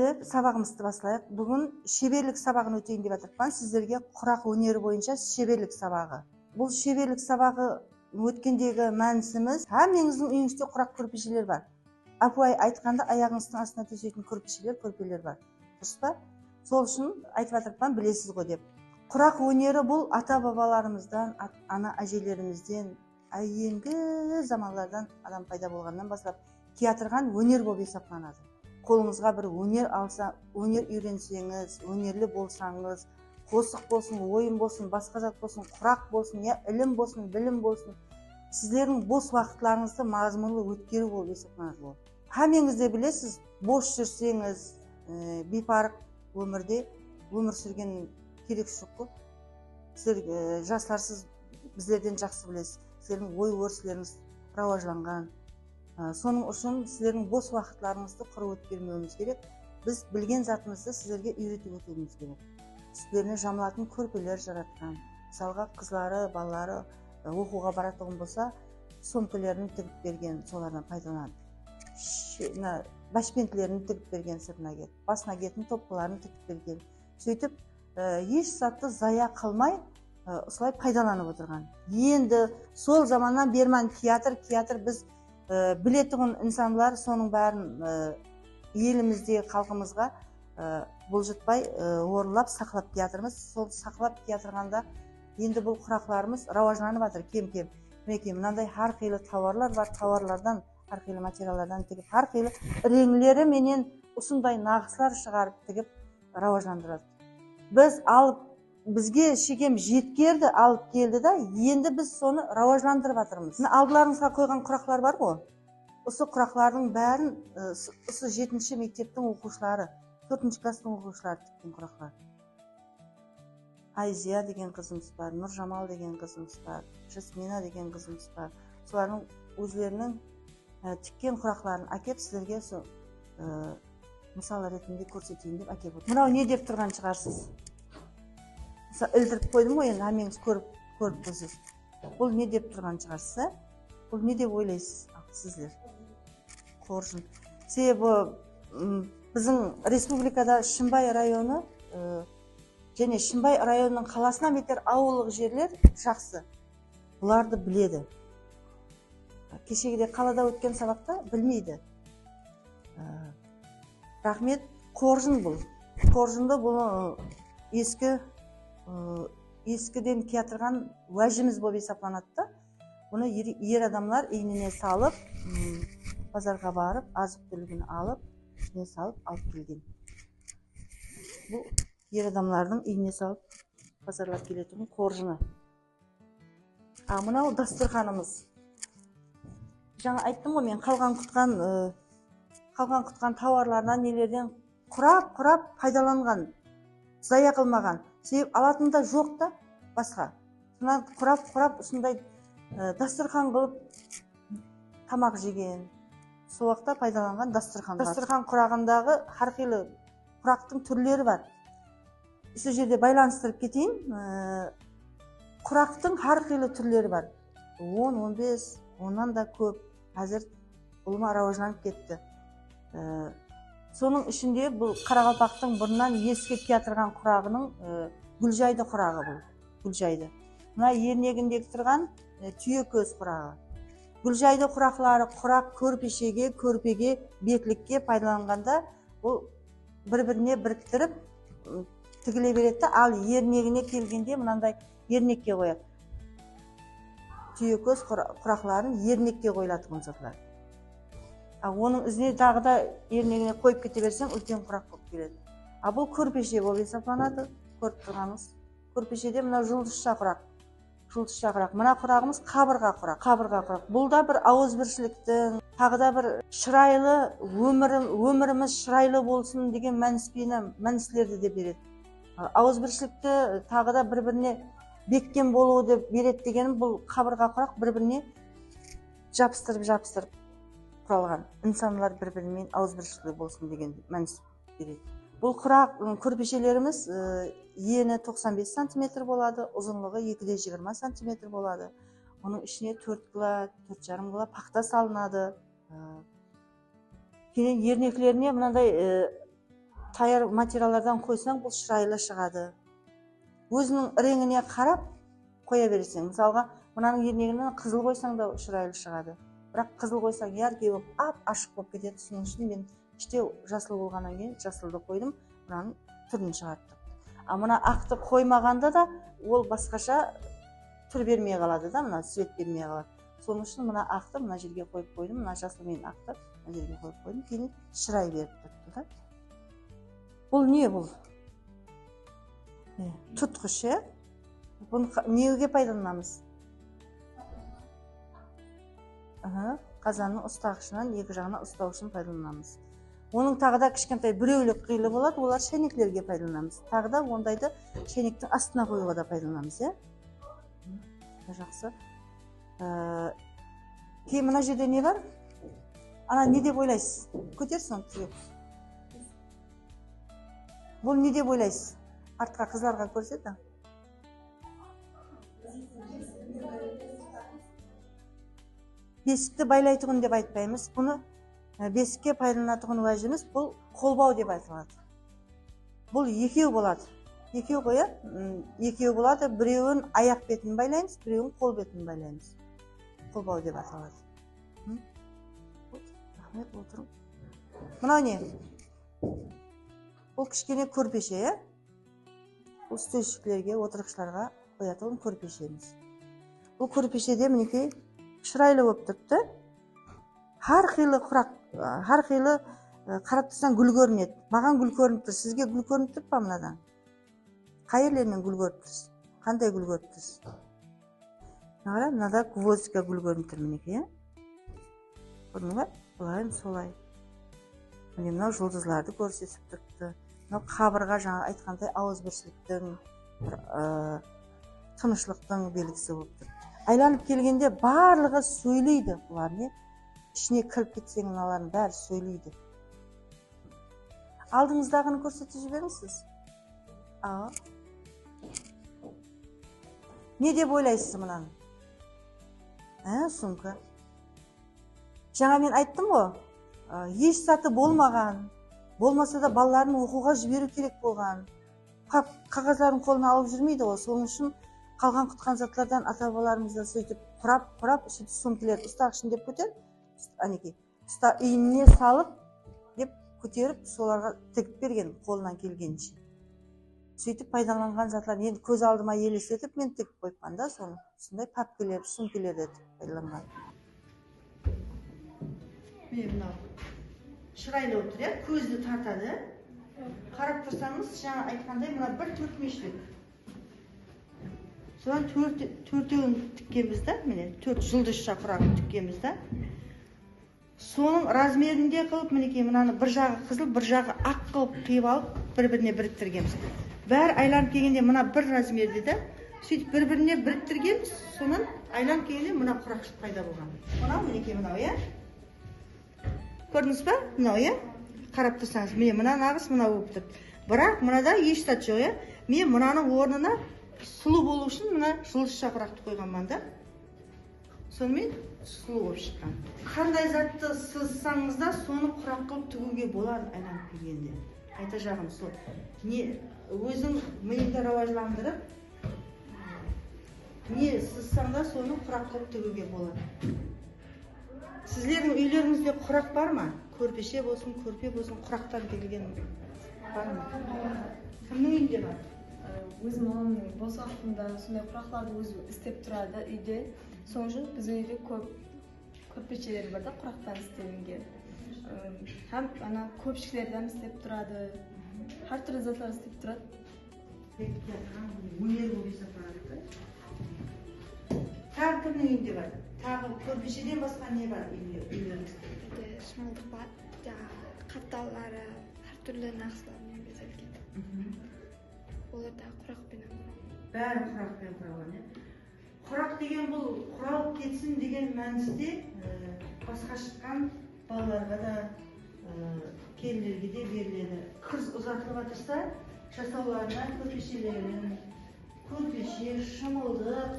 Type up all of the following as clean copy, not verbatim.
Сабағымызды бастайық. Бүгін шеберлік сабағын өтейін деп жатырмын. Сіздерге құрақ өнері бойынша шеберлік сабағы. Бұл шеберлік сабағы өткендегі мәнісіміз, әмеңіздің үйіңізде құрақ көрпешелер бар. Апуай айтқанда аяғыңыздың астына төсейтін көрпелер бар. Дұрыс па? Сол үшін айтып жатырмын, білесіз ғой деп. Құрақ өнері бұл ата-бабаларымыздан, ана әжелерімізден, әйенгі замандардан адам пайда болғаннан бастап киятырған өнер болып есептелінеді. Қолыңызға бір өнер алса, өнер үйренсеңіз, өнерлі болсаңыз, қосық болсын, ойын болсын, басқа зат болсын, құрақ болсын, ілім болсын, білім болсын, сіздердің бос уақытларыңызды мазмұнлы өткеру болып есептелінеді. Әмеңізде білесіз, бос жүрсеңіз, бейпарық өмірде өмір сүрген керек жоқ қой. Сіздер жастарсыз біздерден жақсы білесіз. Сіздердің ой өрістеріңіз рауажданған. Соның үшін сіздердің бос уақытларыңызды құр өткермеуіміз керек. Біз білген затымызды сіздерге үйретіп өтуіміз керек. Үстілеріне жамылатын көрпелер жаратқан. Мысалға қызлары, балалары оқуға баратұғын болса, сөмкелерін тігіп берген, солардан пайдаланады. Башпентлерін тігіп берген сыртына кет, басына кетін топқыларын тігіп берген. Сөйтіп, еш затты зая қылмай, осылай пайдаланып отырған. Енді сол заманнан берман киятыр біз білетұғын инсанлар соның бәрін елімізде халқымызға бұлжытпай орылап, сақлап киятырмыз. Сол сақлап киятырғанда енді бұл құрақларымыз рауажданып жатыр кем-кем. Мінекей мынандай әрқилы тауарлар бар, тауарлардан, әрқилы материалдардан тігіп, әрқилы реңлері менен осындай нақыслар шығарып тігіп рауаждандырады. Біз алып, бізге шекем жеткерді, алып келді да, енді біз соны рауаждандырып жатырмыз. Алдыларыңызға қойған құрақлар бар ғой. Осы құрақлардың бәрін осы 7-ші мектептің оқушылары, 4-ші кластың оқушылары тіккен құрақлар. Айзия деген қызымыз бар, Нұржамал деген қызымыз бар, Жасмина деген қызымыз бар. Солардың өзлерінің тіккен құрақларын әкеп сіздерге мысалы ретінде көрсетейін деп әкеп отыр. Мынау не деп тұрған шығарсыз? Ілдіріп қойдым ғой, енді әмеңіз көріп тұрсыз. Бұл не деп тұрған шығарсыз? Бұл не деп ойлайсыз сіздер? Қоржын. Себебі біздің республикада Шымбай районы және Шымбай районының қаласынан бетер ауылық жерлер жақсы. Бұларды біледі. Кешегіде қалада өткен сабақта білмейді. Рахмет, қоржын бұл. Қоржынды бұл ескіден киятырған уәжіміз болып есептелінеді. Бұны ер адамлар иініне салып, базарға барып, азық-түлігін алып, ішіне салып, алып келген. Бұл ер адамлардың иініне салып, базарлап келетін қоржыны. Мынау дастарханымыз. Жаңа айттым ғой, мен қалған құтқан тауарларынан нелерден құрап пайдаланған, зая қылмаған. Себеп алатында жоқ та басқа. Сонан құрап ұсындай дастархан қылып тамақ жеген. Сол уақытта пайдаланған дастархан бар. Дастархан құрағындағы әрқилы құрақтың түрлері бар. Осы жерде байланыстырып кетейін. Құрақтың әрқилы түрлері бар. 10-15, оннан да көп. Әзір ұлыма рауажданып кетті. Соның ішінде бұл Қарақалпақтың бұрыннан ескі киятырған құрағының гүлжайды құрағы бұл. Гүлжайды. Мына ернегіндегі тұрған түйе көз құрағы. Гүлжайды құрақлары құрақ көрпеге, бетлікке пайдаланғанда бұл бір-біріне біріктіріп тігіле береді, ал ернегіне келгенде мынандай ернекке қояды. Түйе көз құрақларын ернекке қойылады ғынсатылар. Оның үзіне тағы да ернегіне қойып кете берсең, үлкен құрақ болып келеді. Бұл көрпеше болып есептелінеді, көріп тұрғаныңыз. Көрпешеде мына жұлдызша құрақ. Мына құрағымыз қабырға құрақ. Бұл да бір ауызбіршіліктің, тағы да бір шырайлы, өміріміз шырайлы болсын деген мәністілерді де береді. Ауызбіршілікті тағы да бір-біріне беккен болуды береді дегенім, бұл қабырға құрақ бір-біріне жапыстырып құралған. Инсанлар бір-бірімен ауызбіршілігі болсын деген мәніс береді. Бұл құрақ көрпешелеріміз ені 95 см болады, ұзынлығы 2-20 см болады. Оның ішіне 4 кило, 4,5 кило пақта салынады. Кейін ернеклеріне мынандай қайыр материалдардан қойсаң, бұл шырайлы шығады. Өзінің реңіне қарап қоя бересің. Мысалға, мынаның ернегінен қызыл қойсаң да шырайлы шығады. Бірақ қызыл қойсаң яркий болып, ашық болып кетеді. Соның үшін мен іште жасыл болғаннан кейін жасылды қойдым, мынаның түрін шығарттым. А мына ақты қоймағанда да ол басқаша түр бермей қалады да, мына свет бермей қалады. Соның үшін мына ақты мына жерге қойып қойдым, мына жасыл мен ақты мына жерге қойып қойдым, кейін шырай беріп тұрды да. Бұл не бұл? Тұтқыш, бұны неге пайдаланамыз? Қазанның ұстағышынан екі жағына ұстау үшін пайдаланамыз. Оның тағы да кішкентай біреулік қилы болады, олар шайнеклерге пайдаланамыз. Тағы да ондайды шайнектің астына қоюға да пайдаланамыз, Жақсы. Кейін мына жерде не бар? Ана не деп ойлайсыз? Көтер соны түсіріп. Бұл не деп ойлайсыз? Артқа қыздарға көрсетті. Бесікті байлайтұғын деп айтпаймыз. Бұны бесікке пайдаланатұғын уәжіміз бұл қолбау деп айтылады. Бұл екеу болады. Екеу қоя, екеу болады. Біреуін аяқ бетін байлаймыз, біреуін қол бетін байлаймыз. Қолбау деп аталады. Рахмет, отырың. Мынау не? Бұл кішкене көрпеше, бұл үстелшілерге, отырықшыларға қоятын көрпешеміз. Бұл көрпешеде мінекей шырайлы болып тұрыпты. Har xili қарап тұрсаң гүл көрінеді. Маған гүл көрініп тұр, сізге гүл көрініп тұр па мынадан? Қай жерлерінен гүл көріп тұрсыз? Қандай гүл көріп тұрсыз? Мынада гвоздика гүл көрініп тұр мінекей, Көрдің ба? Бұлайым солай. Мынау жұлдызларды көрсетіп тұрыпты. Мынау қабырға жаңа айтқандай ауызбіршіліктің, тынышлықтың белгісі болып тұр. Айланып келгенде барлығы сөйлейді бұлар, не? Ішіне кіріп кетсең, мыналардың бәрі сөйлейді. Алдыңыздағыны көрсетіп жіберіңіз. Не деп ойлайсыз мынаны? Сумка. Жаңа мен айттым ғой, еш саты болмаған, болмаса да балаларын оқуға жіберу керек болған. Қағаздарын қолына алып жүрмейді ғой, соның үшін қалған құтқан затлардан ата-бабаларымызды сөйтіп құрап, сөйтіп сумкілерді ұстағышын деп көтеріп, иініне салып деп көтеріп, соларға тігіп берген қолынан келгенше. Сөйтіп пайдаланған затлар, енді көз алдыма елестетіп, мен тігіп қойыппан да, соны сондай папкелер, сумкелерді пайдаланған. Мынау шырайлы отыр, көзді тартады. Қарап тұрсаңыз, жаңа айтқандай, мына бір төртмешлік. Соған төртеуін тіккенбізді, міне, төрт жұлдызша құрағын тіккенбізді. Соның размерінде қылып, мінекей, мынаны бір жағы қызыл, бір жағы ақ қылып қиып алып, бір-біріне біріктіргенбіз. Бәрі айланып келгенде мына бір размерде де, сөйтіп бір-біріне біріктіргенбіз, сонан айланып келгенде мына құрақшық пайда болған. Мынау, мінекей, мынау, Көрдіңіз ба? Мынау, Қарап тұрсаңыз, міне, мына нағыз мынау болып тұр. Бірақ мынада еш сат жоқ, Мен мынаның орнына сұлу болу үшін мына жұлдызша құрақты қойғанмын да. Сонымен сұлу болып шыққан. Қандай затты сызсаңыз да, соны құрақ қылып тігуге болады айланып келгенде. Айта жағым сол. Өзің миыңды рауажландырып, не сызсаң да, соны құрақ қылып тігуге болады. Сіздердің үйлеріңізде құрақ бар ма? Көрпеше болсын, көрпе болсын, құрақтан тігілген бар ма? Кімнің үйінде бар? Өзім мамамның бос уақытында сондай құрақтарды өзі істеп тұрады үйде. Соның үшін біздің үйде көп көрпешелер бар да, құрақтан істелінген. Һәм ана көпшіктерден істеп тұрады. Har түрлі затлар істеп тұрады. Өнер болып есептеледі. Тағы кімнің үйінде бар? Тағы көрпешеден басқа не бар үйлеріңізде? Шымылдық бар, қаптаулары, har түрлі нақышлармен безелген. Оларда құрақпен құралған. Бәрі құрақпен құралған. Құрақ деген бұл құралып кетсін деген мәнісінде басқа шыққан балаларға да, келіндерге де беріледі. Қыз ұзатылып жатырса, жасауларына көрпешелерін, көрпеше, шымылдық,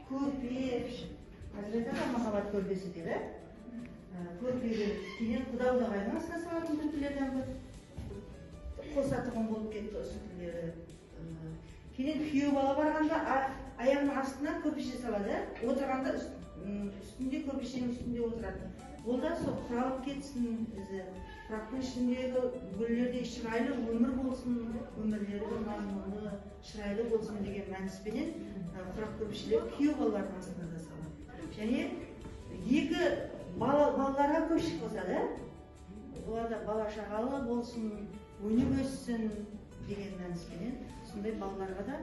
көрпе, қазіргі махаббат көрпесі деп, көрпеге кейін құдаудағайдың астына салатын көрпелерден бір. тұрғын болып кетті осы күндері. Кейін күйеу бала барғанда аяғының астына көрпеше салады, отырғанда үстінде көрпешенің үстінде отырады. Ол да сол құралып кетсін, құрақтың ішіндегі гүлдердей шырайлы өмір болсын, өмірлері мазмұнды, шырайлы болсын деген мәніспенен құрақ көрпешелер күйеу балалардың астына да салады. Және екі балаларға көпшік қосады, оларда бала шағалы болсын, өніп өссін деген мәніспенен сондай балаларға да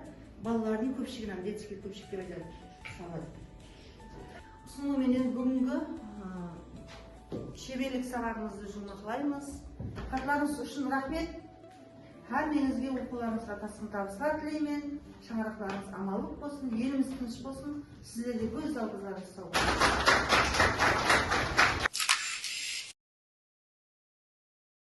балалардың көпшігін, детский көпшік деп айтады, салады. Сонымен бүгінгі шеберлік сабағымызды жұмақлаймыз. Қатарыңыз үшін рахмет. Әрбіріңізге оқуларыңызға тасқын табыстар тілеймін. Шаңырақтарыңыз амандық болсын, еліміз тыныш болсын. Сіздерде көз алдыңызға сау болсын.